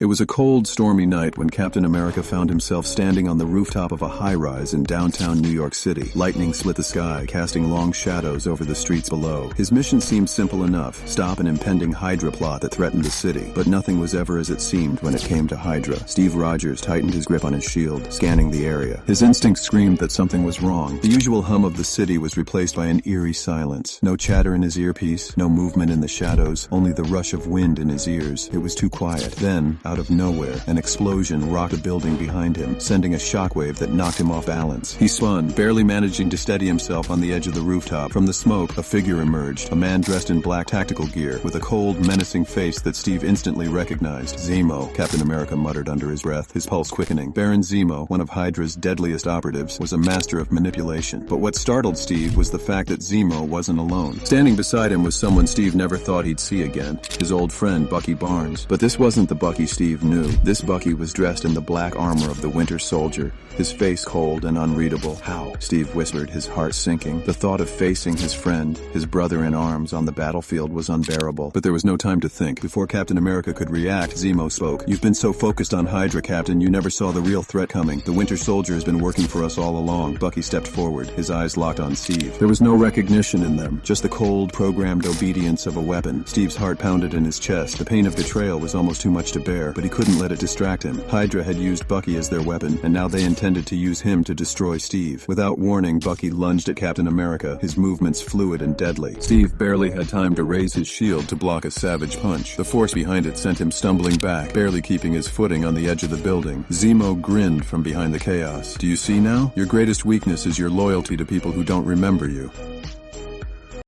was a cold, stormy night when Captain America found himself standing on the rooftop of a high-rise in downtown New York City. Lightning split the sky, casting long shadows over the streets below. His mission seemed simple enough: stop an impending Hydra plot that threatened the city. But nothing was ever as it seemed when it came to Hydra. Steve Rogers tightened his grip on his shield, scanning the area. His instincts screamed that something was wrong. The usual hum of the city was replaced by an eerie silence. No chatter in his earpiece, no movement in the shadows, only the rush of wind in his ears. It was too quiet. Then, out of nowhere, an explosion rocked a building behind him, sending a shockwave that knocked him off balance. He spun, barely managing to steady himself on the edge of the rooftop. From the smoke, a figure emerged, a man dressed in black tactical gear, with a cold, menacing face that Steve instantly recognized. Zemo, Captain America muttered under his breath, his pulse quickening. Baron Zemo, one of Hydra's deadliest operatives, was a master of manipulation. But what startled Steve was the fact that Zemo wasn't alone. Standing beside him was someone Steve never thought he'd see again, his old friend Bucky Barnes. But this wasn't the Bucky Steve knew. This Bucky was dressed in the black armor of the Winter Soldier, his face cold and unreadable. How? Steve whispered, his heart sinking. The thought of facing his friend, his brother in arms, on the battlefield was unbearable. But there was no time to think. Before Captain America could react, Zemo spoke. "You've been so focused on Hydra, Captain, you never saw the real threat coming. The Winter Soldier has been working for us all along." Bucky stepped forward, his eyes locked on Steve. There was no recognition in them, just the cold, programmed obedience of a weapon. Steve's heart pounded in his chest. The pain of betrayal was almost too much to bear, but he couldn't let it distract him. Hydra had used Bucky as their weapon, and now they intended to use him to destroy Steve. Without warning, Bucky lunged at Captain America, his movements fluid and deadly. Steve barely had time to raise his shield to block a savage punch. The force behind it sent him stumbling back, barely keeping his footing on the edge of the building. Zemo grinned from behind the chaos. "Do you see now? Your greatest weakness is your loyalty to people who don't remember you."